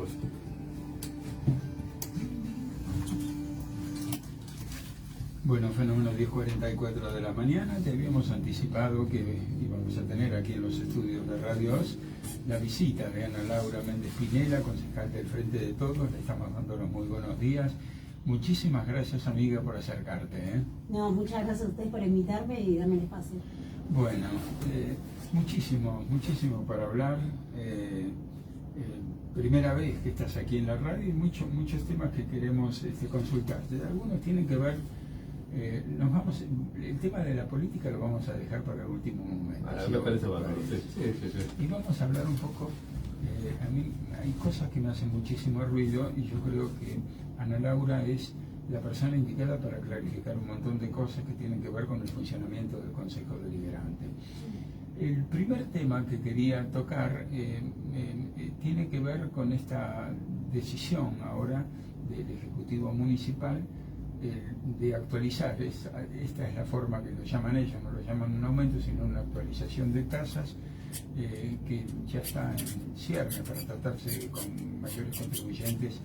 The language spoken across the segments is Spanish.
supuesto. Bueno, fenómeno 10:44 de la mañana, te habíamos anticipado que íbamos a tener aquí en los estudios de Radio Oz la visita de Ana Laura Méndez Pinela, concejal del Frente de Todos. Le estamos dando los muy buenos días. Muchísimas gracias, amiga, por acercarte, ¿eh? No, muchas gracias a ustedes por invitarme y darme el espacio. Bueno, muchísimo para hablar. Primera vez que estás aquí en la radio y muchos temas que queremos consultarte. Algunos tienen que ver, el tema de la política lo vamos a dejar para el último momento. Me parece bárbaro, sí. Y vamos a hablar un poco, a mí hay cosas que me hacen muchísimo ruido y yo creo que Ana Laura es la persona indicada para clarificar un montón de cosas que tienen que ver con el funcionamiento del Consejo Deliberante. El primer tema que quería tocar tiene que ver con esta decisión ahora del Ejecutivo Municipal de actualizar, esta es la forma que lo llaman ellos, no lo llaman un aumento, sino una actualización de tasas que ya está en cierne para tratarse con mayores contribuyentes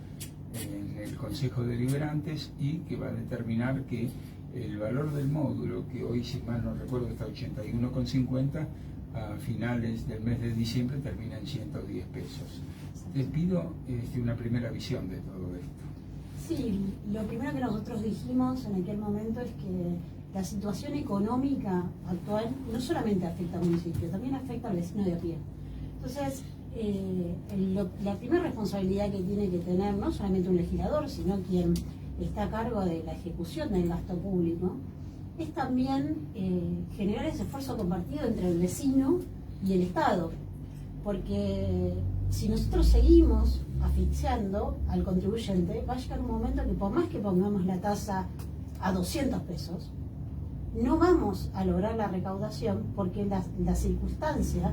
en el Consejo de Deliberantes y que va a determinar que el valor del módulo, que hoy, si mal no recuerdo, está 81,50, a finales del mes de diciembre termina en 110 pesos. Te pido una primera visión de todo esto. Sí, lo primero que nosotros dijimos en aquel momento es que la situación económica actual no solamente afecta al municipio, también afecta al vecino de a pie. Entonces, la primera responsabilidad que tiene que tener no solamente un legislador, sino quien está a cargo de la ejecución del gasto público, es también generar ese esfuerzo compartido entre el vecino y el Estado. Porque si nosotros seguimos asfixiando al contribuyente, va a llegar un momento que por más que pongamos la tasa a 200 pesos, no vamos a lograr la recaudación porque la circunstancia,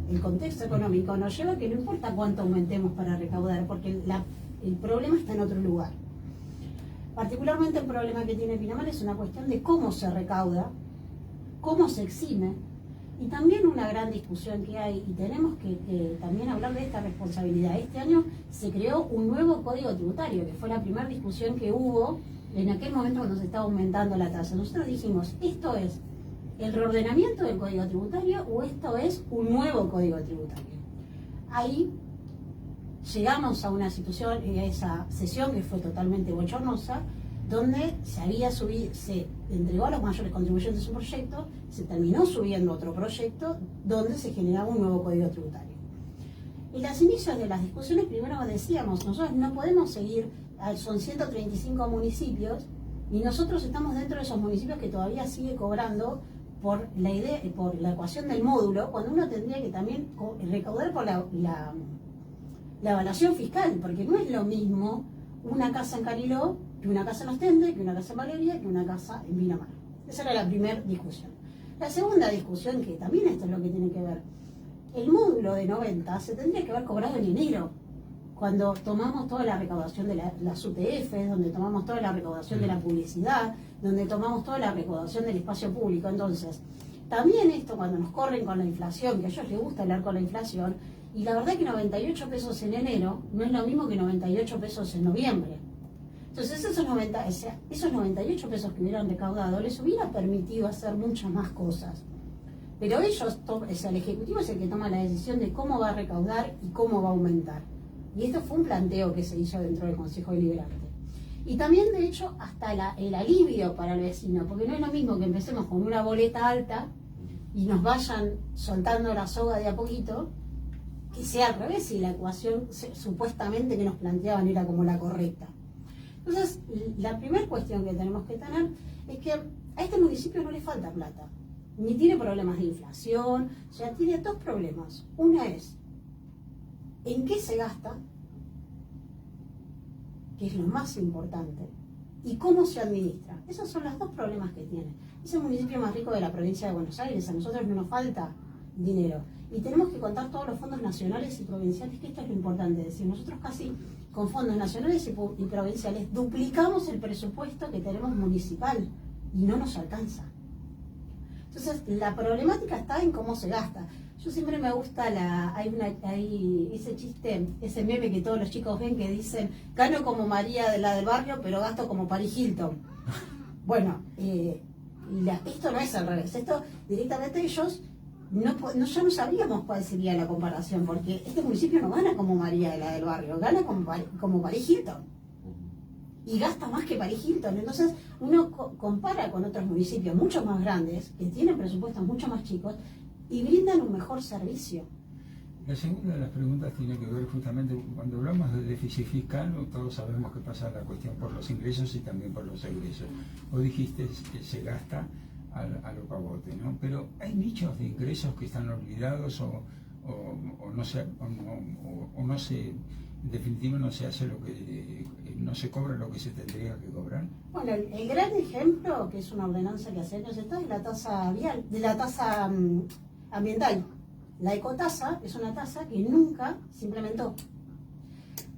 el contexto económico nos lleva a que no importa cuánto aumentemos para recaudar, porque el problema está en otro lugar. Particularmente el problema que tiene Pinamar es una cuestión de cómo se recauda, cómo se exime, y también una gran discusión que hay, y tenemos que también hablar de esta responsabilidad. Este año se creó un nuevo código tributario, que fue la primera discusión que hubo en aquel momento cuando se estaba aumentando la tasa. Nosotros dijimos, ¿esto es el reordenamiento del código tributario o esto es un nuevo código tributario? Ahí llegamos a una situación, a esa sesión que fue totalmente bochornosa, donde se entregó a los mayores contribuyentes un proyecto, se terminó subiendo otro proyecto, donde se generaba un nuevo código tributario. En los inicios de las discusiones, primero decíamos, nosotros no podemos seguir, son 135 municipios, y nosotros estamos dentro de esos municipios que todavía sigue cobrando por la ecuación del módulo, cuando uno tendría que también recaudar por la evaluación fiscal, porque no es lo mismo una casa en Cariló que una casa en Ostende, que una casa en Valeria, que una casa en Pinamar. Esa era la primera discusión. La segunda discusión, que también esto es lo que tiene que ver, el módulo de 90 se tendría que haber cobrado en enero, cuando tomamos toda la recaudación de las UTF, donde tomamos toda la recaudación de la publicidad, donde tomamos toda la recaudación del espacio público. Entonces, también esto cuando nos corren con la inflación, que a ellos les gusta hablar con la inflación, y la verdad que 98 pesos en enero no es lo mismo que 98 pesos en noviembre. Entonces esos 98 pesos que hubieran recaudado les hubiera permitido hacer muchas más cosas. Pero ellos, el Ejecutivo es el que toma la decisión de cómo va a recaudar y cómo va a aumentar. Y esto fue un planteo que se hizo dentro del Consejo Deliberante. Y también, de hecho, hasta el alivio para el vecino, porque no es lo mismo que empecemos con una boleta alta y nos vayan soltando la soga de a poquito, que sea al revés y la ecuación supuestamente que nos planteaban era como la correcta. Entonces, la primera cuestión que tenemos que tener es que a este municipio no le falta plata, ni tiene problemas de inflación, o sea, tiene dos problemas. Una es, ¿en qué se gasta? Que es lo más importante, y cómo se administra. Esos son los dos problemas que tiene. Es el municipio más rico de la provincia de Buenos Aires, a nosotros no nos falta dinero. Y tenemos que contar todos los fondos nacionales y provinciales, que esto es lo importante, es decir, nosotros casi con fondos nacionales y provinciales duplicamos el presupuesto que tenemos municipal y no nos alcanza. Entonces, la problemática está en cómo se gasta. Yo siempre me gusta hay ese chiste, ese meme que todos los chicos ven que dicen, gano como María de la del barrio, pero gasto como Paris Hilton. Bueno, esto no es al revés, esto directamente ellos ya no sabíamos cuál sería la comparación, porque este municipio no gana como María de la del barrio, gana como Paris Hilton. Y gasta más que Paris Hilton. Entonces uno compara con otros municipios mucho más grandes, que tienen presupuestos mucho más chicos, y brindan un mejor servicio. La segunda de las preguntas tiene que ver justamente, cuando hablamos de déficit fiscal, todos sabemos que pasa la cuestión por los ingresos y también por los egresos. Vos dijiste que se gasta a lo pavote, ¿no? Pero hay nichos de ingresos que están olvidados o no se, en definitiva no se hace no se cobra lo que se tendría que cobrar. Bueno, el gran ejemplo, que es una ordenanza que hace años está, es la tasa vial, de la tasa ambiental. La ecotasa es una tasa que nunca se implementó.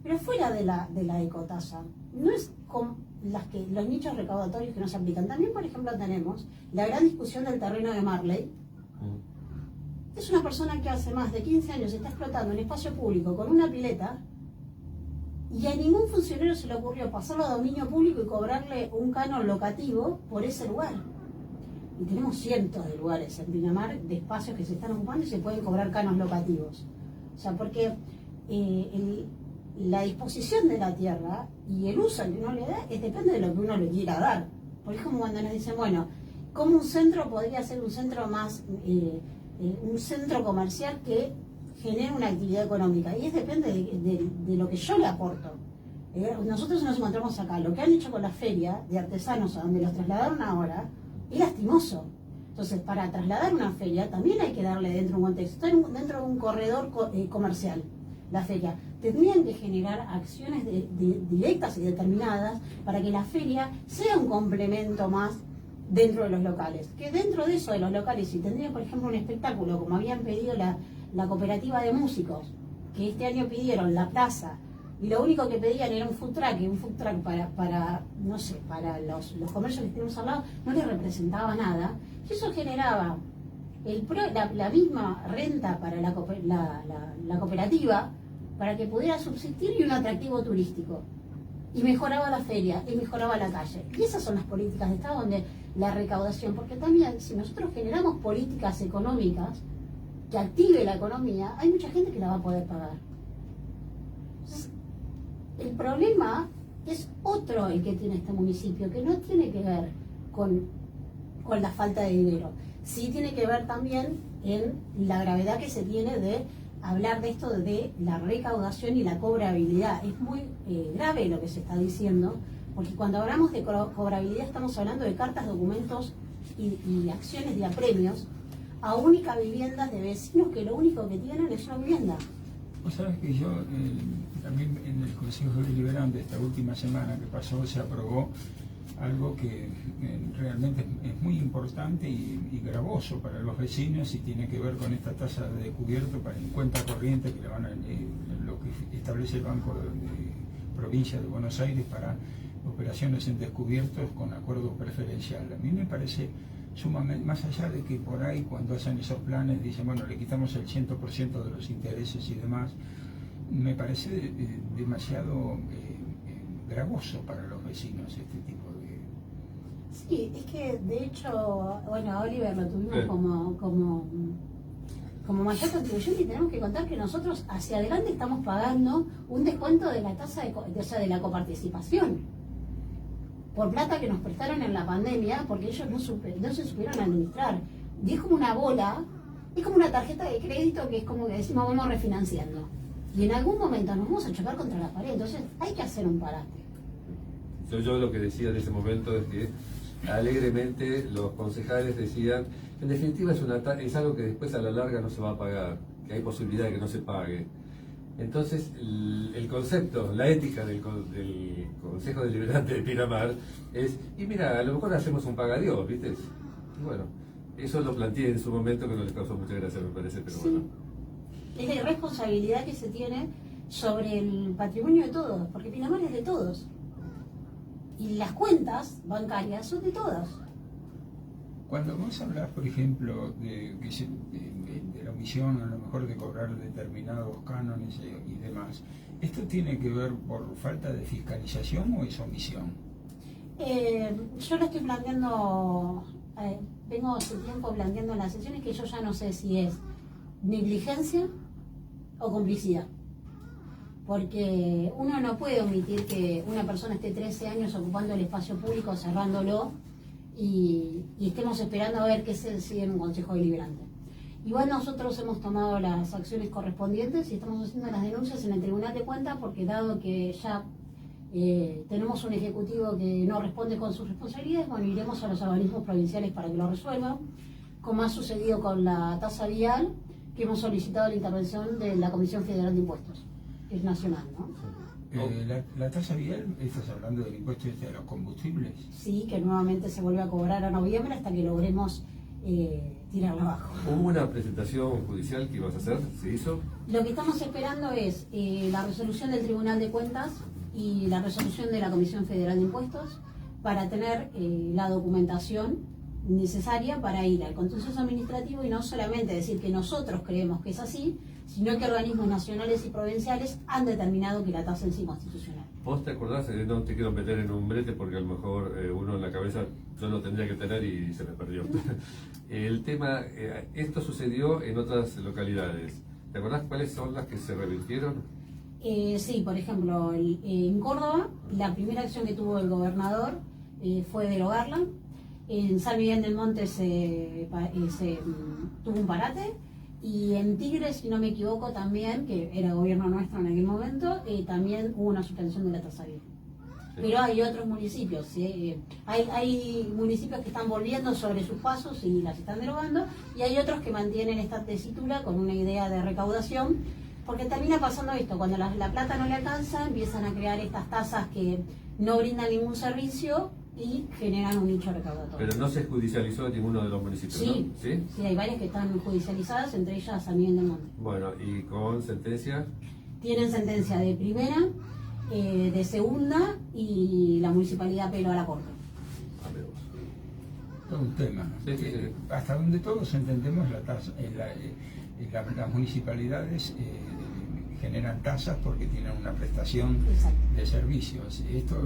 Pero fuera de la ecotasa, no es con los nichos recaudatorios que no se aplican. También, por ejemplo, tenemos la gran discusión del terreno de Marley. Es una persona que hace más de 15 años está explotando un espacio público con una pileta, y a ningún funcionario se le ocurrió pasarlo a dominio público y cobrarle un canon locativo por ese lugar. Y tenemos cientos de lugares en Pinamar de espacios que se están ocupando y se pueden cobrar canos locativos. O sea, porque la disposición de la tierra y el uso que uno le da depende de lo que uno le quiera dar. Porque es como cuando nos dicen, bueno, ¿cómo un centro podría ser un centro más, un centro comercial que genera una actividad económica? Y depende de lo que yo le aporto. Nosotros nos encontramos acá, lo que han hecho con la feria de artesanos a donde los trasladaron ahora, es lastimoso. Entonces, para trasladar una feria también hay que darle dentro un contexto, dentro de un corredor comercial, la feria. Tendrían que generar acciones directas y determinadas para que la feria sea un complemento más dentro de los locales. Que dentro de eso de los locales, si tendría, por ejemplo, un espectáculo, como habían pedido la cooperativa de músicos, que este año pidieron la plaza, y lo único que pedían era un food truck para no sé, para los comercios que tenemos al lado, no les representaba nada, y eso generaba la misma renta para la cooperativa, para que pudiera subsistir, y un atractivo turístico. Y mejoraba la feria, y mejoraba la calle. Y esas son las políticas de Estado, donde la recaudación, porque también si nosotros generamos políticas económicas que active la economía, hay mucha gente que la va a poder pagar. Entonces, el problema es otro el que tiene este municipio, que no tiene que ver con la falta de dinero. Sí tiene que ver también en la gravedad que se tiene de hablar de esto de la recaudación y la cobrabilidad. Es muy grave lo que se está diciendo, porque cuando hablamos de cobrabilidad estamos hablando de cartas, documentos y acciones de apremios a únicas viviendas de vecinos que lo único que tienen es una vivienda. Vos sabés que yo también en el Consejo Deliberante de esta última semana que pasó se aprobó algo que realmente es muy importante y gravoso para los vecinos, y tiene que ver con esta tasa de descubierto para en cuenta corriente que le van a, lo que establece el Banco de Provincia de Buenos Aires para operaciones en descubiertos con acuerdo preferencial. A mí me parece sumamente, más allá de que por ahí cuando hacen esos planes dicen, bueno, le quitamos el 100% de los intereses y demás, me parece demasiado gravoso para los vecinos este tipo de... Sí, es que de hecho, bueno, a Oliver lo tuvimos como mayor contribuyente, y tenemos que contar que nosotros hacia adelante estamos pagando un descuento de la tasa de la coparticipación por plata que nos prestaron en la pandemia, porque ellos no se supieron administrar. Y es como una bola, es como una tarjeta de crédito que es como que decimos vamos refinanciando. Y en algún momento nos vamos a chocar contra la pared, entonces hay que hacer un parate. Yo lo que decía en ese momento es que alegremente los concejales decían, en definitiva es algo que después a la larga no se va a pagar, que hay posibilidad de que no se pague. Entonces el concepto, la ética del Consejo Deliberante de Pinamar es, y mira, a lo mejor hacemos un pagadiós, ¿viste? Y bueno, eso lo planteé en su momento, que no les causó mucha gracia, me parece, pero sí. Bueno. Es la responsabilidad que se tiene sobre el patrimonio de todos, porque Pinamar es de todos. Y las cuentas bancarias son de todos. Cuando vos hablas, por ejemplo, de la omisión, a lo mejor de cobrar determinados cánones y demás, ¿esto tiene que ver por falta de fiscalización o es omisión? Yo lo estoy planteando, vengo hace tiempo planteando en las sesiones que yo ya no sé si es negligencia o complicidad. Porque uno no puede omitir que una persona esté 13 años ocupando el espacio público, cerrándolo, y estemos esperando a ver qué se decide en un consejo deliberante. Igual nosotros hemos tomado las acciones correspondientes y estamos haciendo las denuncias en el Tribunal de Cuentas, porque dado que ya tenemos un ejecutivo que no responde con sus responsabilidades, bueno, iremos a los organismos provinciales para que lo resuelvan, como ha sucedido con la tasa vial, que hemos solicitado la intervención de la Comisión Federal de Impuestos, que es nacional, ¿no? La tasa vial, ¿estás hablando del impuesto de los combustibles? Sí, que nuevamente se vuelve a cobrar a noviembre hasta que logremos tirarla abajo. ¿Hubo una presentación judicial que ibas a hacer? ¿Se hizo? Lo que estamos esperando es la resolución del Tribunal de Cuentas y la resolución de la Comisión Federal de Impuestos para tener la documentación necesaria para ir al contencioso administrativo y no solamente decir que nosotros creemos que es así, sino que organismos nacionales y provinciales han determinado que la tasa es inconstitucional. ¿Vos te acordás? No te quiero meter en un brete porque a lo mejor uno en la cabeza yo lo tendría que tener y se me perdió. El tema, esto sucedió en otras localidades. ¿Te acordás cuáles son las que se revirtieron? Sí, por ejemplo, en Córdoba, la primera acción que tuvo el gobernador fue derogarla. En San Miguel del Monte tuvo un parate. Y en Tigre, si no me equivoco, también, que era gobierno nuestro en aquel momento, también hubo una suspensión de la tasa vial. Sí. Pero hay otros municipios, ¿sí? Hay municipios que están volviendo sobre sus pasos y las están derogando, y hay otros que mantienen esta tesitura con una idea de recaudación, porque termina pasando esto, cuando la plata no le alcanza, empiezan a crear estas tasas que no brindan ningún servicio y generan un nicho recaudatorio. Pero no se judicializó en ninguno de los municipios, sí, ¿no? ¿Sí? Sí, hay varias que están judicializadas, entre ellas San Miguel del Monte. Bueno, ¿y con sentencia? Tienen sentencia de primera, de segunda, y la municipalidad apeló a la corte. Todo un tema. Sí, sí, sí. Hasta donde todos entendemos, las municipalidades generan tasas porque tienen una prestación de servicios. Esto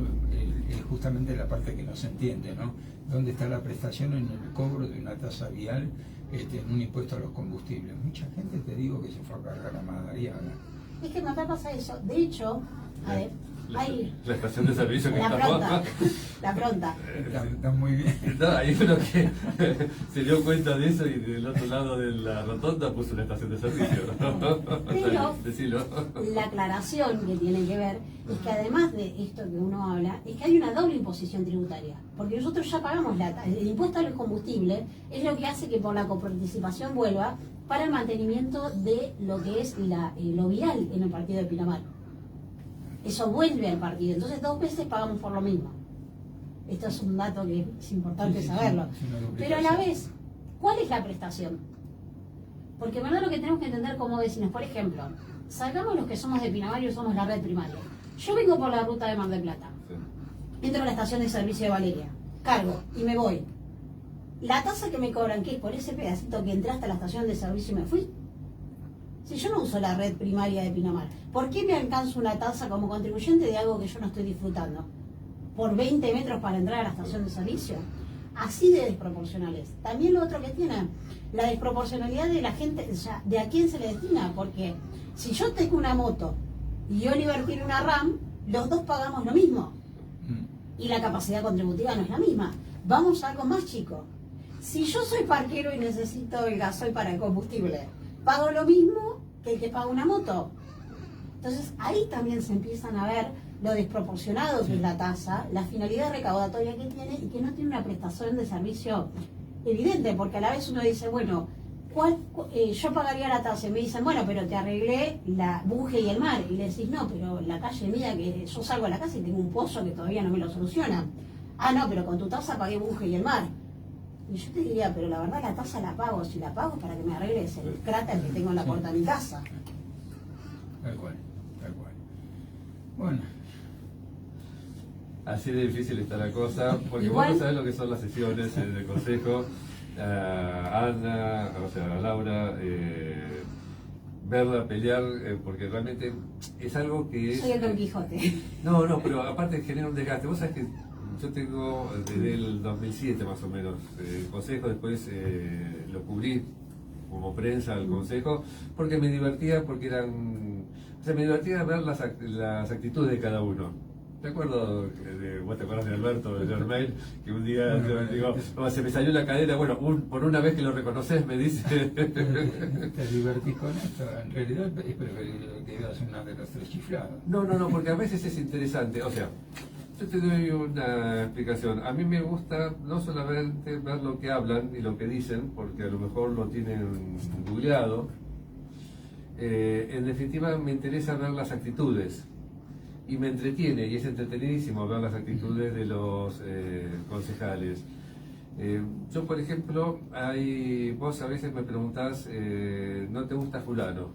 es justamente la parte que no se entiende, ¿no? ¿Dónde está la prestación en el cobro de una tasa vial, en un impuesto a los combustibles? Mucha gente, te digo, que se fue a cargar a Madariaga. Es que no te pasa eso. De hecho, a ver, hay... La estación de servicio que la está pronta, la pronta. Está muy bien. No, hay uno que se dio cuenta de eso y del otro lado de la rotonda puso una estación de servicio. Pero decilo. La aclaración que tiene que ver es que además de esto que uno habla, es que hay una doble imposición tributaria. Porque nosotros ya pagamos el impuesto a los combustibles, es lo que hace que por la coparticipación vuelva para el mantenimiento de lo que es lo vial en el partido de Pinamar. Eso vuelve al partido, entonces 2 veces pagamos por lo mismo. Esto es un dato que es importante saberlo. Pero a la vez, ¿cuál es la prestación? Porque en verdad lo que tenemos que entender como vecinos, por ejemplo, salgamos los que somos de Pinamar y somos la red primaria. Yo vengo por la ruta de Mar del Plata, entro a la estación de servicio de Valeria, cargo y me voy. La tasa que me cobran, ¿qué es? Por ese pedacito que entré hasta la estación de servicio y me fui. Si yo no uso la red primaria de Pinamar, ¿por qué me alcanzo una tasa como contribuyente de algo que yo no estoy disfrutando? ¿Por 20 metros para entrar a la estación de servicio? Así de desproporcionales. También lo otro que tiene, la desproporcionalidad de la gente, o sea, de a quién se le destina, porque si yo tengo una moto y Oliver tiene una RAM, los dos pagamos lo mismo. Y la capacidad contributiva no es la misma. Vamos a algo más chico. Si yo soy parquero y necesito el gasoil para el combustible, pago lo mismo que el que paga una moto. Entonces ahí también se empiezan a ver lo desproporcionado que es la tasa, la finalidad recaudatoria que tiene y que no tiene una prestación de servicio evidente, porque a la vez uno dice, bueno, yo pagaría la tasa y me dicen, bueno, pero te arreglé la buje y el mar, y le decís, no, pero la calle mía, que yo salgo a la casa y tengo un pozo que todavía no me lo soluciona. Ah, no, pero con tu tasa pagué buje y el mar. Y yo te diría, pero la verdad la tasa la pago, si la pago para que me arregles el cráter que tengo en la puerta de mi casa. Tal cual, tal cual. Bueno. Así de difícil está la cosa, porque Igual, vos no sabés lo que son las sesiones del consejo. a Ana, o sea, a Laura, verla pelear, porque realmente es algo que... Soy el Don Quijote. No, pero aparte genera un desgaste. Vos sabés que yo tengo desde el 2007 más o menos el consejo, después lo cubrí como prensa al consejo, porque me divertía, porque me divertía ver las actitudes de cada uno. ¿Te acuerdo? ¿Vos te acuerdas de Alberto de Germain? Que un día yo digo, se me salió la cadera, bueno, por una vez que lo reconoces me dice... Te divertís con esto, en realidad es preferible que veas una de las tres chifladas. No, porque a veces es interesante, o sea, yo te doy una explicación. A mí me gusta no solamente ver lo que hablan y lo que dicen, porque a lo mejor lo tienen googleado. En definitiva, me interesa ver las actitudes. Y me entretiene, y es entretenidísimo ver las actitudes de los concejales. Yo, por ejemplo, vos a veces me preguntás, ¿no te gusta fulano?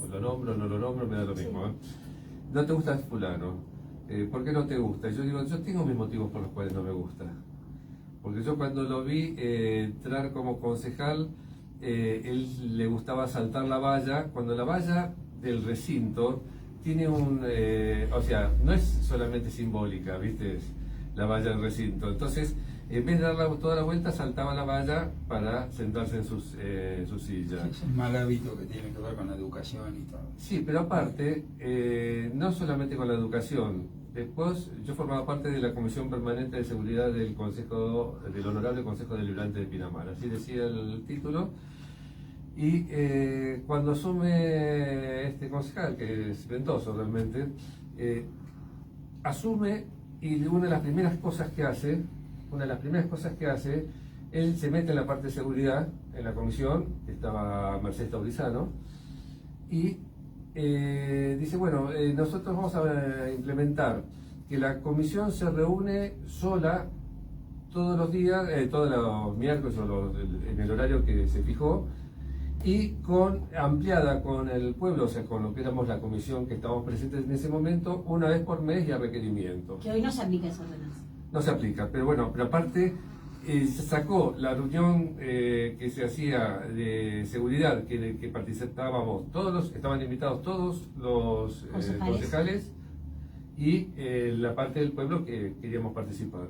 O lo nombro, no lo nombro, me da lo mismo. ¿No te gusta fulano? ¿Por qué no te gusta? Y yo digo, yo tengo mis motivos por los cuales no me gusta. Porque yo cuando lo vi entrar como concejal, él le gustaba saltar la valla, cuando la valla del recinto tiene o sea, no es solamente simbólica, ¿viste? La valla del recinto. Entonces, en vez de dar toda la vuelta, saltaba la valla para sentarse en su silla. Sí, es un mal hábito que tiene que ver con la educación y todo. Sí, pero aparte, no solamente con la educación. Después, yo formaba parte de la Comisión Permanente de Seguridad del Honorable Consejo Deliberante de Pinamar, así decía el título. Y cuando asume este concejal, que es ventoso realmente, asume, y una de las primeras cosas que hace, él se mete en la parte de seguridad, en la comisión, que estaba Mercedes Taurizano, y dice, bueno, nosotros vamos a implementar que la comisión se reúne sola todos los días, todos los miércoles en el horario que se fijó, y ampliada con el pueblo, o sea, con lo que éramos la comisión que estábamos presentes en ese momento, una vez por mes y a requerimiento. Que hoy no se aplica esa ordenanza. No se aplica, pero bueno, pero aparte se sacó la reunión que se hacía de seguridad, que participábamos estaban invitados todos los concejales y la parte del pueblo que queríamos participar.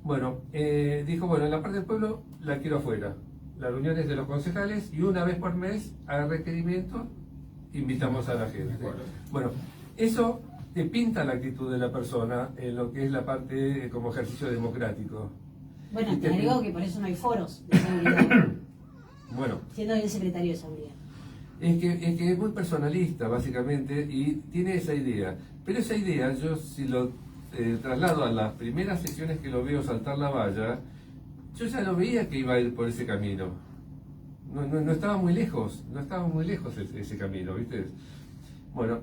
Bueno, dijo, bueno, en la parte del pueblo la quiero afuera. Las reuniones de los concejales y una vez por mes, a requerimiento, invitamos a la gente. Bueno, eso te pinta la actitud de la persona en lo que es la parte como ejercicio democrático. Bueno, te digo que por eso no hay foros de seguridad. Bueno. Siendo el secretario de seguridad. Es que es muy personalista, básicamente, y tiene esa idea. Pero esa idea, yo si lo traslado a las primeras sesiones que lo veo saltar la valla, yo ya lo veía que iba a ir por ese camino. No estaba muy lejos, ese camino, ¿viste? Bueno,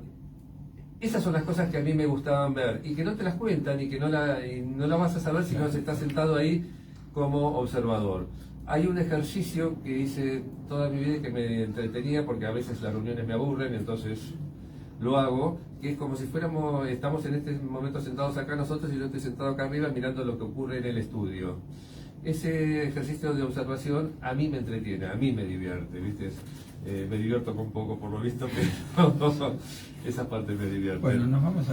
esas son las cosas que a mí me gustaban ver y que no te las cuentan y que no la vas a saber si no se está sentado ahí como observador. Hay un ejercicio que hice toda mi vida y que me entretenía porque a veces las reuniones me aburren, entonces lo hago, que es como si estamos en este momento sentados acá nosotros y yo estoy sentado acá arriba mirando lo que ocurre en el estudio. Ese ejercicio de observación a mí me entretiene, a mí me divierte, ¿viste? Me divierto un poco por lo visto, pero esa parte me divierte. Bueno, nos vamos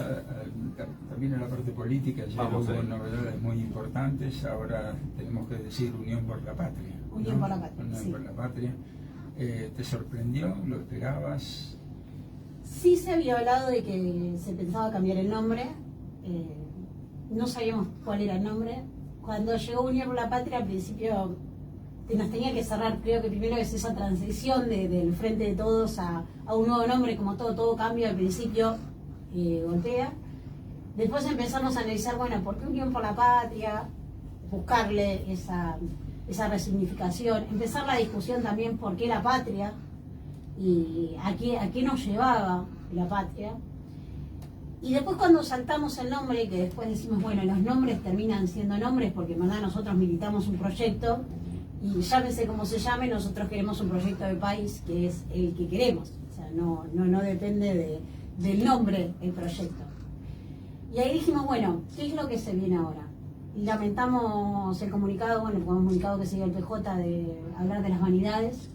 también a la parte política. Ya Vamos hubo ahí. novedades muy importantes. Ahora tenemos que decir Unión por la Patria. Unión por la Patria, Unión sí. por la Patria. ¿Te sorprendió? ¿Lo esperabas? Sí se había hablado de que se pensaba cambiar el nombre. No sabíamos cuál era el nombre. Cuando llegó Unión por la Patria, al principio nos tenía que cerrar, creo que primero es esa transición del Frente de Todos a un nuevo nombre, como todo cambio al principio golpea. Después empezamos a analizar, bueno, ¿por qué Unión por la Patria? Buscarle esa resignificación, empezar la discusión también por qué la patria y a qué nos llevaba la patria. Y después cuando saltamos el nombre, que después decimos, bueno, los nombres terminan siendo nombres porque en verdad nosotros militamos un proyecto y llámese como se llame, nosotros queremos un proyecto de país que es el que queremos. O sea, no depende del nombre el proyecto. Y ahí dijimos, bueno, ¿qué es lo que se viene ahora? Lamentamos el comunicado, bueno, el comunicado que siguió el PJ de hablar de las vanidades.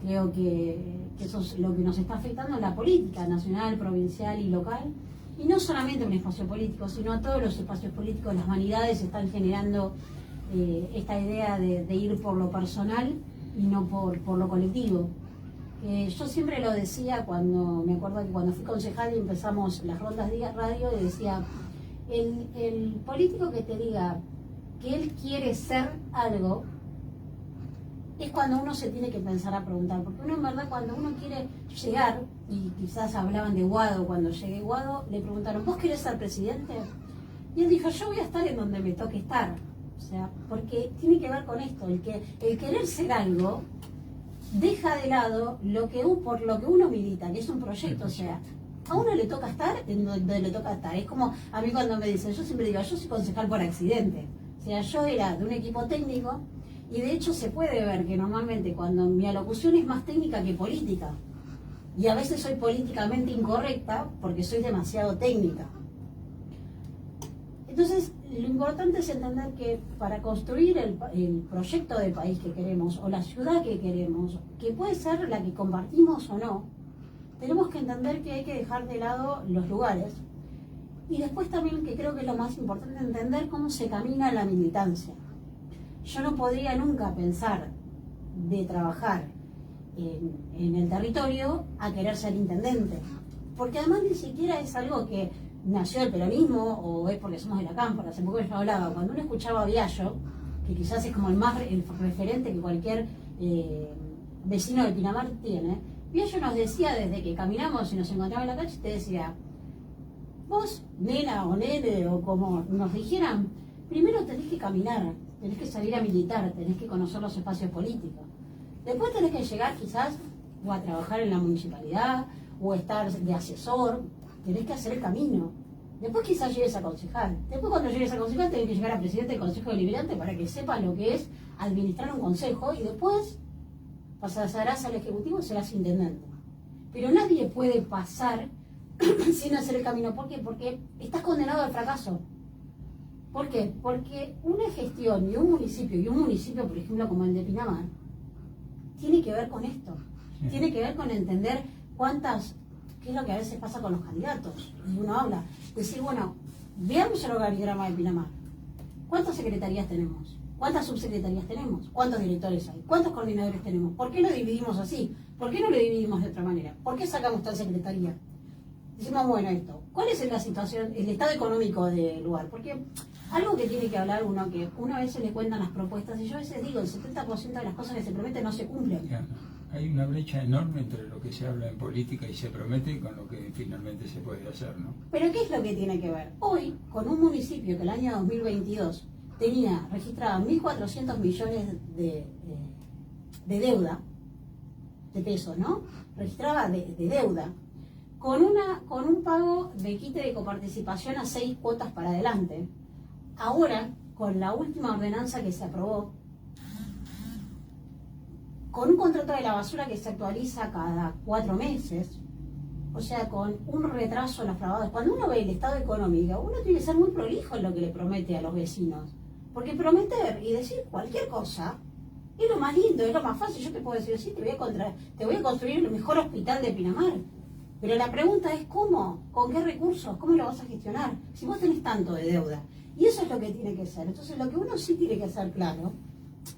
Creo que eso es lo que nos está afectando en la política nacional, provincial y local. Y no solamente un espacio político, sino a todos los espacios políticos. Las vanidades están generando esta idea de ir por lo personal y no por lo colectivo. Yo siempre lo decía me acuerdo que cuando fui concejal y empezamos las rondas de radio, decía, el político que te diga que él quiere ser algo, es cuando uno se tiene que pensar a preguntar, porque uno en verdad cuando uno quiere llegar, y quizás hablaban de Guado, cuando llegué a Guado, le preguntaron, ¿vos querés ser presidente? Y él dijo, yo voy a estar en donde me toque estar, o sea, porque tiene que ver con esto, el querer ser algo, deja de lado por lo que uno milita, que es un proyecto, o sea, a uno le toca estar en donde le toca estar, es como a mí cuando me dicen, yo siempre digo, yo soy concejal por accidente, o sea, yo era de un equipo técnico. Y de hecho se puede ver que normalmente cuando mi alocución es más técnica que política, y a veces soy políticamente incorrecta porque soy demasiado técnica. Entonces, lo importante es entender que para construir el proyecto de país que queremos, o la ciudad que queremos, que puede ser la que compartimos o no, tenemos que entender que hay que dejar de lado los lugares. Y después también, que creo que es lo más importante, entender cómo se camina la militancia. Yo no podría nunca pensar de trabajar en el territorio a querer ser intendente, porque además ni siquiera es algo que nació el peronismo o es porque somos de la Cámpora. Hace poco yo hablaba, cuando uno escuchaba a Viallo, que quizás es como el referente que cualquier vecino de Pinamar tiene, Viallo nos decía desde que caminamos y nos encontraba en la calle, te decía, vos, nena o nene o como nos dijeran, primero tenés que caminar, tenés que salir a militar, tenés que conocer los espacios políticos. Después tenés que llegar quizás o a trabajar en la municipalidad o estar de asesor, tenés que hacer el camino. Después quizás llegues a concejal. Después cuando llegues a concejal tenés que llegar a presidente del Consejo Deliberante para que sepas lo que es administrar un consejo y después pasarás al Ejecutivo y serás intendente. Pero nadie puede pasar sin hacer el camino. ¿Por qué? Porque estás condenado al fracaso. ¿Por qué? Porque una gestión de un municipio, por ejemplo, como el de Pinamar, tiene que ver con esto. Sí. Tiene que ver con entender qué es lo que a veces pasa con los candidatos. Y uno habla, decir, bueno, veamos el organigrama de Pinamar. ¿Cuántas secretarías tenemos? ¿Cuántas subsecretarías tenemos? ¿Cuántos directores hay? ¿Cuántos coordinadores tenemos? ¿Por qué lo dividimos así? ¿Por qué no lo dividimos de otra manera? ¿Por qué sacamos tal secretaría? Decimos, bueno, esto, ¿cuál es la situación, el estado económico del lugar? Porque algo que tiene que hablar uno, que uno a veces le cuentan las propuestas, y yo a veces digo, el 70% de las cosas que se prometen no se cumplen. Ya, hay una brecha enorme entre lo que se habla en política y se promete con lo que finalmente se puede hacer, ¿no? Pero ¿qué es lo que tiene que ver? Hoy, con un municipio que el año 2022 tenía registrado 1.400 millones de deuda, de pesos, ¿no? Registraba de deuda, con un pago de quite de coparticipación a 6 cuotas para adelante. Ahora, con la última ordenanza que se aprobó, con un contrato de la basura que se actualiza cada 4 meses, o sea, con un retraso en los pagados. Cuando uno ve el estado económico, uno tiene que ser muy prolijo en lo que le promete a los vecinos, porque prometer y decir cualquier cosa es lo más lindo, es lo más fácil. Yo te puedo decir, sí, te voy a construir el mejor hospital de Pinamar, pero la pregunta es ¿cómo? ¿Con qué recursos? ¿Cómo lo vas a gestionar? Si vos tenés tanto de deuda. Y eso es lo que tiene que ser. Entonces, lo que uno sí tiene que hacer claro,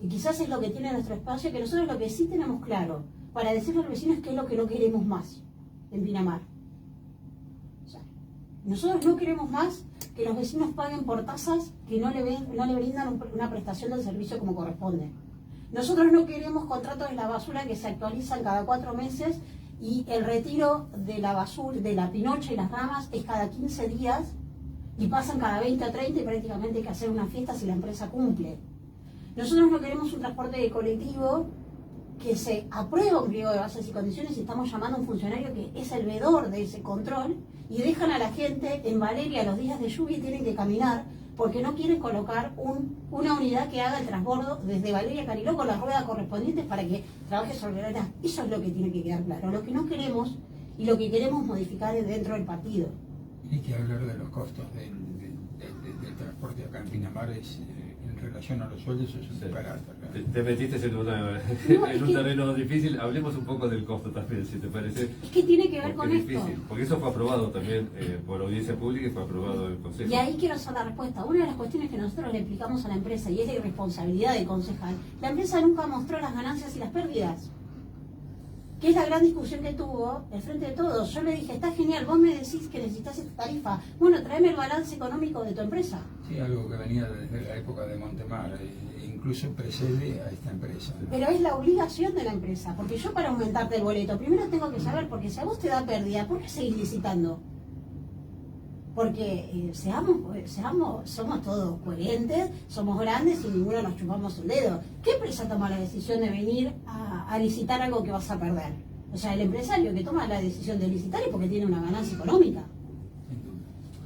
y quizás es lo que tiene nuestro espacio, que nosotros lo que sí tenemos claro para decirle a los vecinos es qué es lo que no queremos más en Pinamar. O sea, nosotros no queremos más que los vecinos paguen por tasas que no le brindan una prestación del servicio como corresponde. Nosotros no queremos contratos de la basura que se actualizan cada 4 meses y el retiro de la basura, de la pinocha y las ramas es cada 15 días y pasan cada 20 o 30 y prácticamente hay que hacer una fiesta si la empresa cumple. Nosotros no queremos un transporte de colectivo que se aprueba un pliego de bases y condiciones y estamos llamando a un funcionario que es el veedor de ese control y dejan a la gente en Valeria los días de lluvia y tienen que caminar porque no quieren colocar una unidad que haga el transbordo desde Valeria a Cariló con las ruedas correspondientes para que trabaje sobre la arena. Eso es lo que tiene que quedar claro. Lo que no queremos y lo que queremos modificar es dentro del partido. Hay que hablar de los costos del el transporte acá en Pinamar es, en relación a los sueldos, es un Sí. disparate. Te metiste en, en un terreno difícil. Hablemos un poco del costo también, si te parece. Es que tiene que ver Porque con es esto. difícil, porque eso fue aprobado también por audiencia pública y fue aprobado en el Consejo. Y ahí quiero hacer la respuesta. Una de las cuestiones que nosotros le explicamos a la empresa, y es la irresponsabilidad del concejal, la empresa nunca mostró las ganancias y las pérdidas. Que es la gran discusión que tuvo el Frente de Todos. Yo le dije, está genial, vos me decís que necesitas esta tarifa. Bueno, tráeme el balance económico de tu empresa. Sí, algo que venía desde la época de Montemar, incluso precede a esta empresa. Pero es la obligación de la empresa, porque yo para aumentarte el boleto, primero tengo que saber, porque si a vos te da pérdida, ¿por qué seguís licitando? Porque somos todos coherentes, somos grandes y ninguno nos chupamos el dedo. ¿Qué empresa toma la decisión de venir a licitar algo que vas a perder? O sea, el empresario que toma la decisión de licitar es porque tiene una ganancia económica.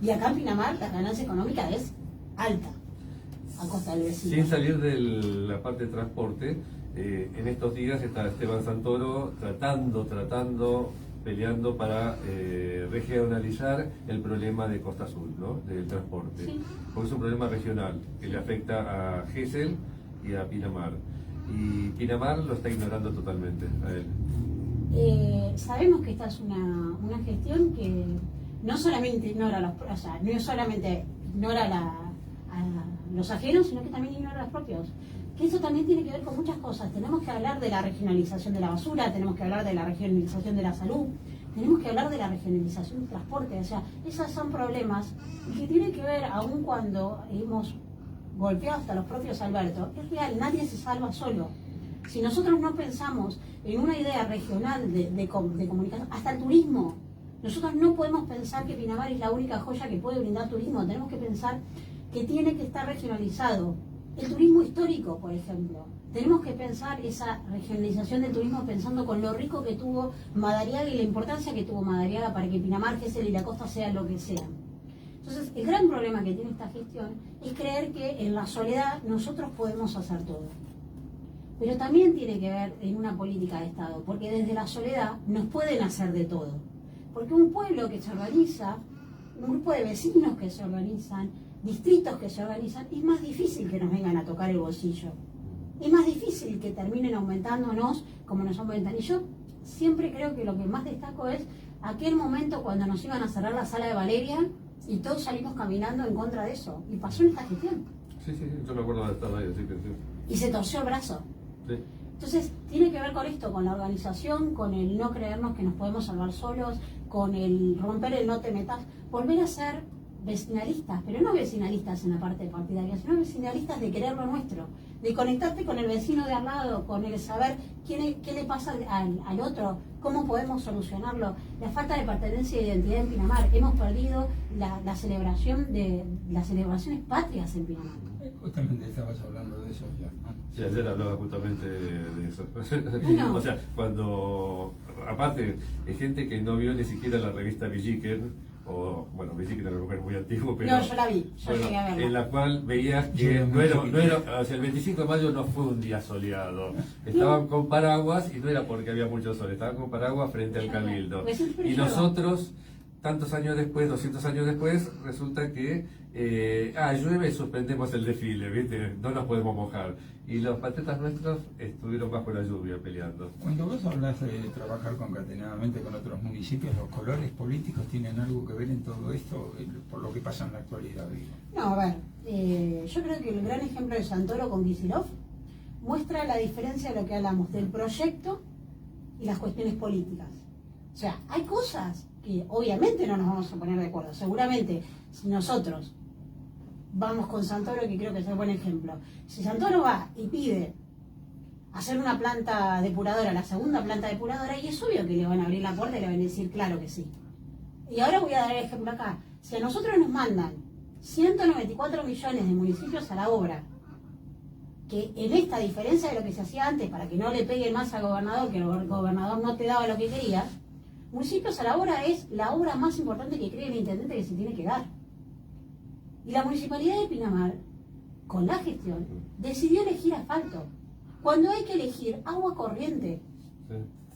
Y acá en Pinamar la ganancia económica es alta, a costa del vecino. Sin salir de la parte de transporte, en estos días está Esteban Santoro tratando, peleando para regionalizar el problema de Costa Azul, ¿no? Del transporte. Sí. Porque es un problema regional que le afecta a Gesell y a Pinamar. Y Pinamar lo está ignorando totalmente a él. Sabemos que esta es una gestión que no solamente ignora a los ajenos, sino que también ignora a los propios. Que eso también tiene que ver con muchas cosas. Tenemos que hablar de la regionalización de la basura, tenemos que hablar de la regionalización de la salud, tenemos que hablar de la regionalización del transporte. O sea, esos son problemas que tienen que ver, aun cuando hemos golpeado hasta los propios Alberto, es real, nadie se salva solo. Si nosotros no pensamos en una idea regional de comunicación, hasta el turismo, nosotros no podemos pensar que Pinamar es la única joya que puede brindar turismo, tenemos que pensar que tiene que estar regionalizado. El turismo histórico, por ejemplo. Tenemos que pensar esa regionalización del turismo pensando con lo rico que tuvo Madariaga y la importancia que tuvo Madariaga para que Pinamar, Gesell y la costa sean lo que sean. Entonces, el gran problema que tiene esta gestión es creer que en la soledad nosotros podemos hacer todo. Pero también tiene que ver en una política de Estado, porque desde la soledad nos pueden hacer de todo. Porque un pueblo que se organiza, un grupo de vecinos que se organizan, distritos que se organizan, es más difícil que nos vengan a tocar el bolsillo. Es más difícil que terminen aumentándonos como nos aumentan. Y yo siempre creo que lo que más destaco es aquel momento cuando nos iban a cerrar la sala de Valeria y todos salimos caminando en contra de eso. Y pasó en esta gestión. Sí, yo me acuerdo de estar ahí, así que sí. Y se torció el brazo. Sí. Entonces, tiene que ver con esto, con la organización, con el no creernos que nos podemos salvar solos, con el romper el no te metas, volver a ser vecinalistas, pero no vecinalistas en la parte partidaria, sino vecinalistas de querer lo nuestro, de conectarte con el vecino de al lado, con el saber qué le pasa al otro, cómo podemos solucionarlo. La falta de pertenencia e identidad en Pinamar, hemos perdido la celebración de las celebraciones patrias en Pinamar. Justamente estabas hablando de eso ya, ¿no? Sí, ayer hablaba justamente de eso. Bueno. O sea, cuando, aparte, hay gente que no vio ni siquiera la revista Villiquen, o, bueno, Villiquen era una mujer muy antigua, pero... No, yo la vi, yo bueno, llegué a verla. en la cual veías Yo que no era, o sea, el 25 de mayo no fue un día soleado. Estaban con paraguas y no era porque había mucho sol, estaban con paraguas frente al cabildo. Pues siempre Y llueva. nosotros, tantos años después, 200 años después, resulta que llueve y suspendemos el desfile, ¿viste? No nos podemos mojar. Y los patriotas nuestros estuvieron bajo la lluvia peleando. Cuando vos hablas de trabajar concatenadamente con otros municipios, ¿los colores políticos tienen algo que ver en todo esto, por lo que pasa en la actualidad, digo? No, a ver, yo creo que el gran ejemplo de Santoro con Kicillof muestra la diferencia de lo que hablamos del proyecto y las cuestiones políticas. O sea, hay cosas que obviamente no nos vamos a poner de acuerdo. Seguramente, si nosotros vamos con Santoro, que creo que es un buen ejemplo, si Santoro va y pide hacer una planta depuradora, la segunda planta depuradora, y es obvio que le van a abrir la puerta y le van a decir claro que sí. Y ahora voy a dar el ejemplo acá. Si a nosotros nos mandan 194 millones de municipios a la obra, que en esta diferencia de lo que se hacía antes, para que no le peguen más al gobernador, que el gobernador no te daba lo que querías, municipios a la obra es la obra más importante que cree el intendente que se tiene que dar. Y la municipalidad de Pinamar, con la gestión, decidió elegir asfalto. Cuando hay que elegir agua corriente. Sí.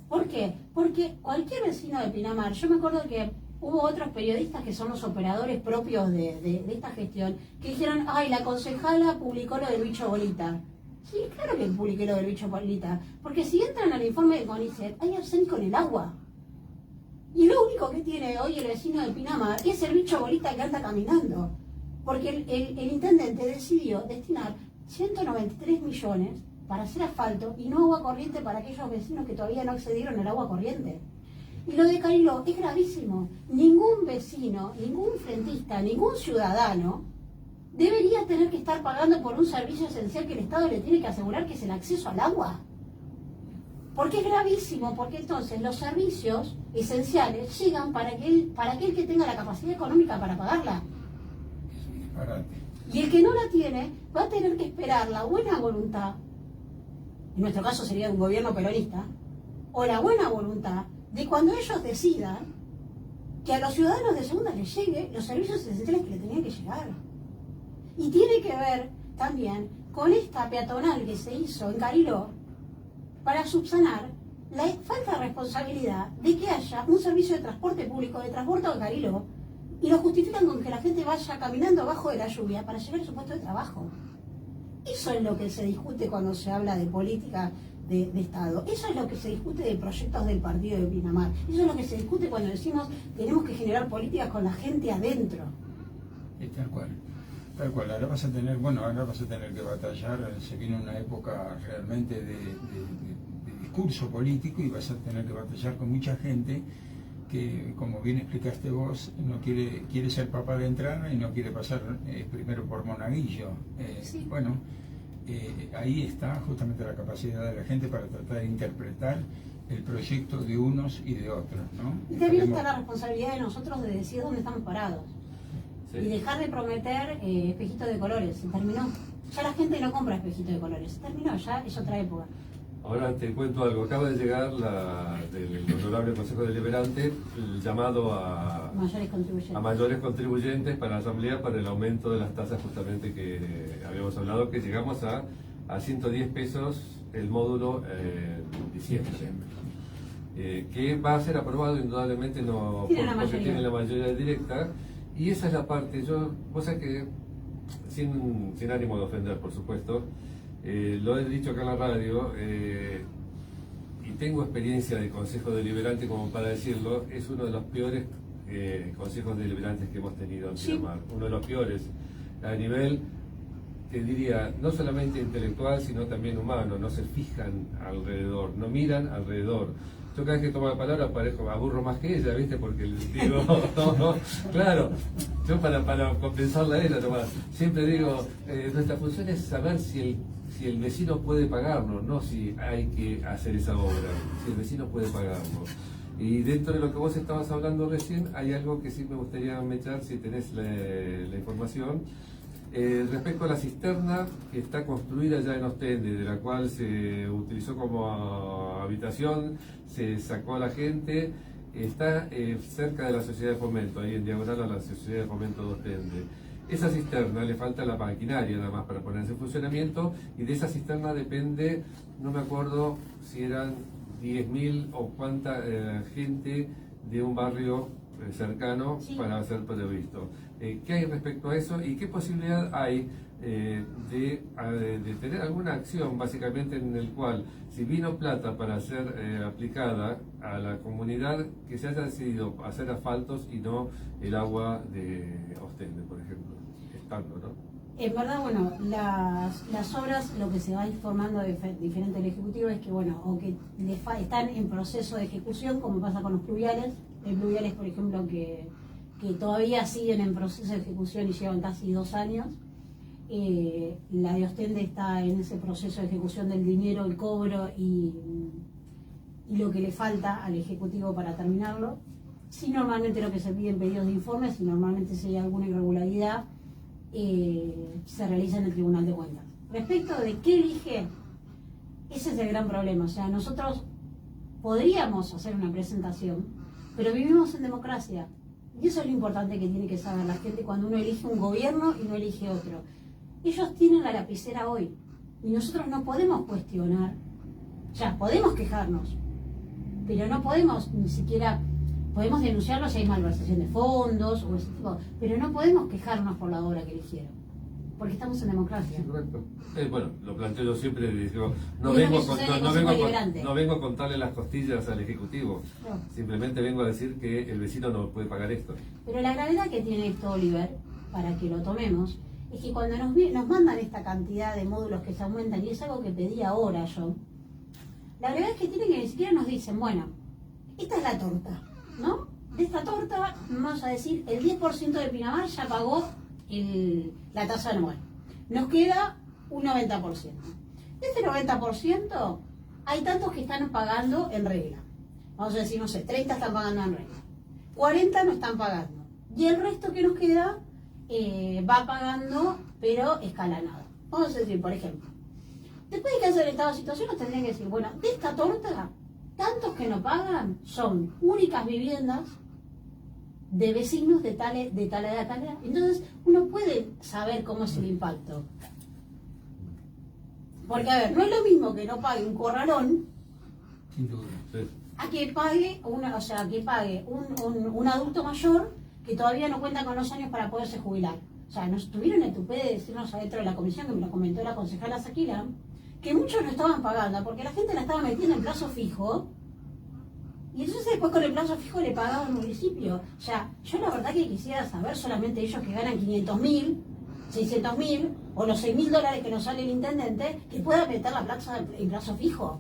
¿Por qué? Porque cualquier vecino de Pinamar, yo me acuerdo que hubo otros periodistas que son los operadores propios de esta gestión, que dijeron, ay, la concejala publicó lo del bicho bolita. Sí, claro que publiqué lo del bicho bolita, porque si entran al informe de CONICET, hay arsénico en el agua. Y lo único que tiene hoy el vecino de Pinamar es el bicho bolita que anda caminando. Porque el intendente decidió destinar 193 millones para hacer asfalto y no agua corriente para aquellos vecinos que todavía no accedieron al agua corriente. Y lo de Cariló es gravísimo. Ningún vecino, ningún frentista, ningún ciudadano debería tener que estar pagando por un servicio esencial que el Estado le tiene que asegurar, que es el acceso al agua. Porque es gravísimo, porque entonces los servicios esenciales llegan para aquel que tenga la capacidad económica para pagarla. Es un disparate. Y el que no la tiene va a tener que esperar la buena voluntad, en nuestro caso sería de un gobierno peronista, o la buena voluntad de cuando ellos decidan que a los ciudadanos de segunda les llegue los servicios esenciales que le tenían que llegar. Y tiene que ver también con esta peatonal que se hizo en Cariló para subsanar la falta de responsabilidad de que haya un servicio de transporte público, de transporte a Cariló, y lo justifican con que la gente vaya caminando abajo de la lluvia para llegar a su puesto de trabajo. Eso es lo que se discute cuando se habla de política de Estado. Eso es lo que se discute de proyectos del partido de Pinamar. Eso es lo que se discute cuando decimos tenemos que generar políticas con la gente adentro. Tal cual. Tal cual. Ahora vas a tener que batallar. Se viene una época realmente de discurso político y vas a tener que batallar con mucha gente que, como bien explicaste vos, no quiere ser papá de entrada y no quiere pasar primero por monaguillo. Sí. Bueno, ahí está justamente la capacidad de la gente para tratar de interpretar el proyecto de unos y de otros, ¿no? Y también está la responsabilidad de nosotros de decir dónde estamos parados. Sí. Y dejar de prometer espejitos de colores. Se terminó. Ya la gente no compra espejitos de colores. Se terminó, ya es otra época. Ahora te cuento algo. Acaba de llegar del Honorable Consejo Deliberante el llamado a mayores contribuyentes para la Asamblea para el aumento de las tasas justamente que habíamos hablado, que llegamos a 110 pesos el módulo en diciembre. Que va a ser aprobado indudablemente, no porque tiene la mayoría directa. Y esa es la parte, vos sabés que, sin ánimo de ofender, por supuesto, lo he dicho acá en la radio, y tengo experiencia de consejo deliberante como para decirlo, es uno de los peores consejos deliberantes que hemos tenido en Pinamar, uno de los peores, a nivel, te diría, no solamente intelectual, sino también humano, no se fijan alrededor, no miran alrededor. Yo cada vez que tomo la palabra aburro más que ella, ¿viste? Porque digo, claro, yo para compensarla a ella nomás, siempre digo, nuestra función es saber si el vecino puede pagarnos, no si hay que hacer esa obra, si el vecino puede pagarnos. Y dentro de lo que vos estabas hablando recién, hay algo que sí me gustaría echar, si tenés la información. Respecto a la cisterna que está construida ya en Ostende, de la cual se utilizó como habitación, se sacó a la gente, está cerca de la Sociedad de Fomento, ahí en diagonal a la Sociedad de Fomento de Ostende. Esa cisterna le falta la maquinaria nada más para ponerse en funcionamiento, y de esa cisterna depende, no me acuerdo si eran 10.000 o cuánta gente de un barrio cercano, sí, para ser previsto. ¿Qué hay respecto a eso y qué posibilidad hay de tener alguna acción básicamente en el cual, si vino plata para ser aplicada a la comunidad, que se haya decidido hacer asfaltos y no el agua de Ostende, por ejemplo, estando, ¿no? En verdad, bueno, las obras, lo que se va informando de diferente del Ejecutivo es que, bueno, o que están en proceso de ejecución, como pasa con los pluviales. Hay pluviales, por ejemplo, que todavía siguen en proceso de ejecución y llevan casi 2 años. La de Ostende está en ese proceso de ejecución del dinero, el cobro y lo que le falta al Ejecutivo para terminarlo. Sí, normalmente lo que se piden pedidos de informes, y normalmente si hay alguna irregularidad, se realiza en el Tribunal de Cuentas. Respecto de qué elige, ese es el gran problema. O sea, nosotros podríamos hacer una presentación, pero vivimos en democracia. Y eso es lo importante que tiene que saber la gente cuando uno elige un gobierno y no elige otro. Ellos tienen la lapicera hoy y nosotros no podemos cuestionar. Ya, podemos quejarnos, pero no podemos ni siquiera Podemos denunciarlo si hay malversación de fondos o ese tipo, pero no podemos quejarnos por la obra que le hicieron, porque estamos en democracia. Sí, correcto. Bueno, lo planteo yo siempre, digo, Y es lo que sucede en el Consejo Deliberante. no vengo a contarle las costillas al Ejecutivo, No. simplemente vengo a decir que el vecino no puede pagar esto. Pero la gravedad que tiene esto, Oliver, para que lo tomemos, es que cuando nos mandan esta cantidad de módulos que se aumentan, y es algo que pedí ahora yo, la gravedad que tiene que ni siquiera nos dicen, bueno, esta es la torta, ¿no? De esta torta, vamos a decir, el 10% de Pinamar ya pagó la tasa anual. Nos queda un 90%. De este 90%, hay tantos que están pagando en regla. Vamos a decir, no sé, 30 están pagando en regla. 40 no están pagando. Y el resto que nos queda va pagando, pero escalonado. Vamos a decir, por ejemplo, después de que hacer el estado de situación, nos tendrían que decir, bueno, de esta torta, tantos que no pagan son únicas viviendas de vecinos de tal edad, tal edad. Entonces, uno puede saber cómo es el impacto. Porque, a ver, no es lo mismo que no pague un corralón Sin duda. Sí. a que pague un adulto mayor que todavía no cuenta con los años para poderse jubilar. O sea, nos tuvieron el tupé de decirnos adentro de la comisión, que me lo comentó la concejala Zaquila, que muchos no estaban pagando porque la gente la estaba metiendo en plazo fijo. Y entonces después con el plazo fijo le pagaba el municipio. O sea, yo la verdad que quisiera saber solamente ellos que ganan 500.000, 600.000 o los $6.000 que nos sale el intendente, que puedan meter la plaza en plazo fijo.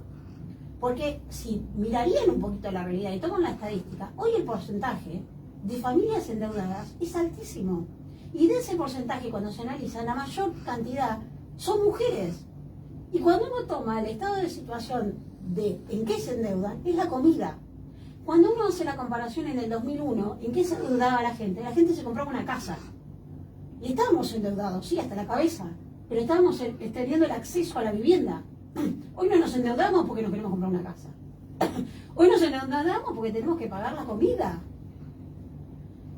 Porque si mirarían un poquito la realidad y toman la estadística, hoy el porcentaje de familias endeudadas es altísimo. Y de ese porcentaje, cuando se analiza, la mayor cantidad son mujeres. Y cuando uno toma el estado de situación de en qué se endeudan, es la comida. Cuando uno hace la comparación en el 2001, ¿en qué se endeudaba la gente? La gente se compraba una casa. Y estábamos endeudados, sí, hasta la cabeza, pero estábamos teniendo el acceso a la vivienda. Hoy no nos endeudamos porque no queremos comprar una casa. Hoy nos endeudamos porque tenemos que pagar la comida.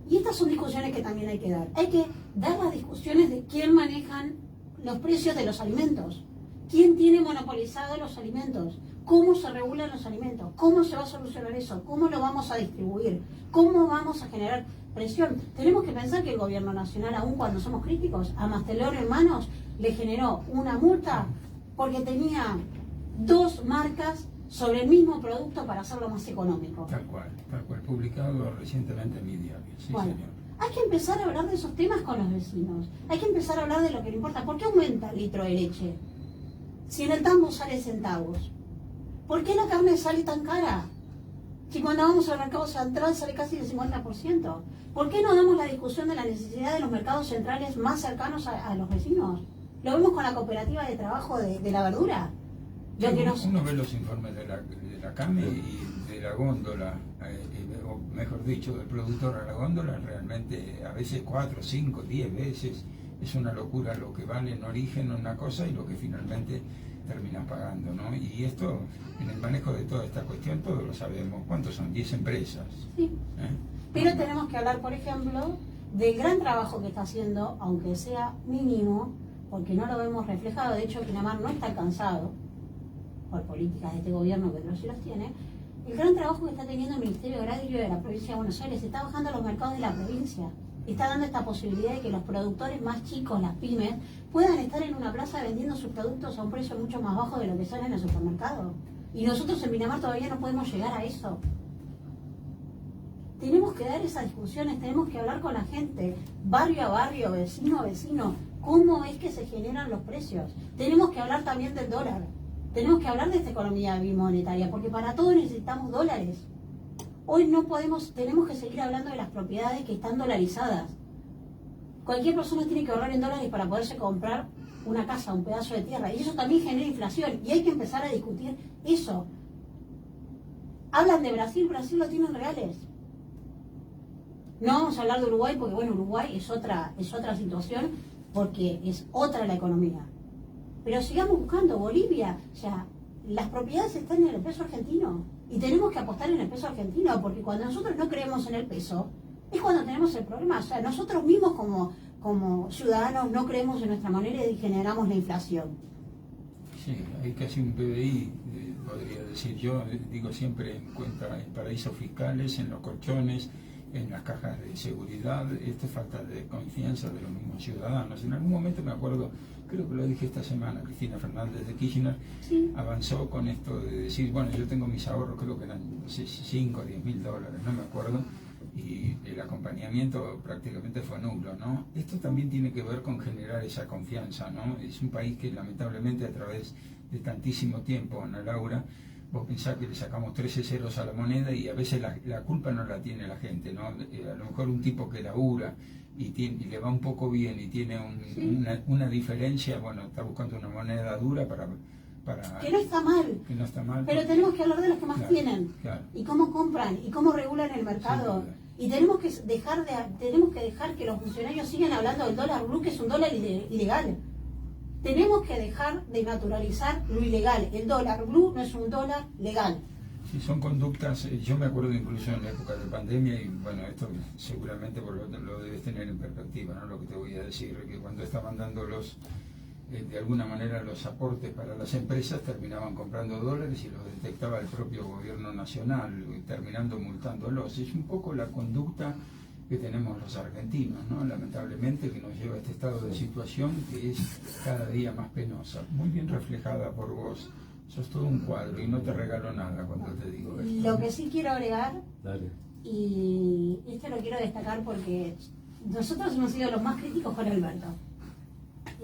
Y estas son discusiones que también hay que dar. Hay que dar las discusiones de quién manejan los precios de los alimentos. ¿Quién tiene monopolizado los alimentos? ¿Cómo se regulan los alimentos? ¿Cómo se va a solucionar eso? ¿Cómo lo vamos a distribuir? ¿Cómo vamos a generar presión? Tenemos que pensar que el gobierno nacional, aun cuando somos críticos, a Mastelón Hermanos le generó una multa porque tenía 2 marcas sobre el mismo producto para hacerlo más económico. Tal cual, publicado recientemente en mi diario. Sí, Bueno, señor. hay que empezar a hablar de esos temas con los vecinos. Hay que empezar a hablar de lo que le importa. ¿Por qué aumenta el litro de leche? Si en el tambo sale centavos. ¿Por qué la carne sale tan cara? Si cuando vamos al mercado central sale casi el 50%. ¿Por qué no damos la discusión de la necesidad de los mercados centrales más cercanos a los vecinos? Lo vemos con la cooperativa de trabajo de la verdura. Uno ve los informes de la CAME y de la góndola, o mejor dicho, del productor a la góndola, realmente a veces 4, 5, 10 veces. Es una locura lo que vale en origen una cosa y lo que finalmente terminan pagando, ¿no? Y esto, en el manejo de toda esta cuestión, todos lo sabemos. ¿Cuántos son? 10 empresas. Sí. Pero tenemos que hablar, por ejemplo, del gran trabajo que está haciendo, aunque sea mínimo, porque no lo vemos reflejado. De hecho, Pinamar no está alcanzado por políticas de este gobierno, que no se las tiene. El gran trabajo que está teniendo el Ministerio Agrario de la provincia de Buenos Aires está bajando a los mercados de la provincia. Está dando esta posibilidad de que los productores más chicos, las pymes, puedan estar en una plaza vendiendo sus productos a un precio mucho más bajo de lo que sale en el supermercado. Y nosotros en Pinamar todavía no podemos llegar a eso. Tenemos que dar esas discusiones, tenemos que hablar con la gente, barrio a barrio, vecino a vecino, cómo es que se generan los precios. Tenemos que hablar también del dólar. Tenemos que hablar de esta economía bimonetaria, porque para todo necesitamos dólares. Hoy no podemos, tenemos que seguir hablando de las propiedades que están dolarizadas. Cualquier persona tiene que ahorrar en dólares para poderse comprar una casa, un pedazo de tierra, y eso también genera inflación, y hay que empezar a discutir eso. Hablan de Brasil, Brasil lo tienen reales. No vamos a hablar de Uruguay, porque bueno, Uruguay es otra situación, porque es otra la economía. Pero sigamos buscando Bolivia, o sea, las propiedades están en el peso argentino. Y tenemos que apostar en el peso argentino, porque cuando nosotros no creemos en el peso, es cuando tenemos el problema. O sea, nosotros mismos como ciudadanos no creemos en nuestra moneda y generamos la inflación. Sí, hay casi un PBI podría decir yo. Digo, siempre encuentra en paraísos fiscales, en los colchones, en las cajas de seguridad. Esto es falta de confianza de los mismos ciudadanos. En algún momento me acuerdo, creo que lo dije esta semana, Cristina Fernández de Kirchner avanzó con esto de decir, bueno, yo tengo mis ahorros, creo que eran 5 o 10 mil dólares, no me acuerdo, y el acompañamiento prácticamente fue nulo, ¿no? Esto también tiene que ver con generar esa confianza, ¿no? Es un país que lamentablemente a través de tantísimo tiempo, Ana Laura, vos pensás que le sacamos 13 ceros a la moneda y a veces la culpa no la tiene la gente, ¿no? A lo mejor un tipo que labura y le va un poco bien y tiene una diferencia, bueno, está buscando una moneda dura para que no está mal, que no está mal, pero tenemos que hablar de los que más claro, tienen, claro, y cómo compran y cómo regulan el mercado. Y tenemos que dejar que los funcionarios sigan hablando del dólar blue, que es un dólar ilegal. Tenemos que dejar de naturalizar lo ilegal. El dólar blue no es un dólar legal. Sí, son conductas. Yo me acuerdo incluso en la época de pandemia, y bueno, esto seguramente lo debes tener en perspectiva, ¿no? Lo que te voy a decir, que cuando estaban dando de alguna manera los aportes para las empresas, terminaban comprando dólares y los detectaba el propio gobierno nacional, terminando multándolos. Es un poco la conducta que tenemos los argentinos, ¿no? Lamentablemente, que nos lleva a este estado de situación que es cada día más penosa, muy bien reflejada por vos. Sos todo un cuadro y no te regalo nada cuando te digo esto. Lo que sí quiero agregar, Dale. y esto lo quiero destacar porque nosotros hemos sido los más críticos con Alberto.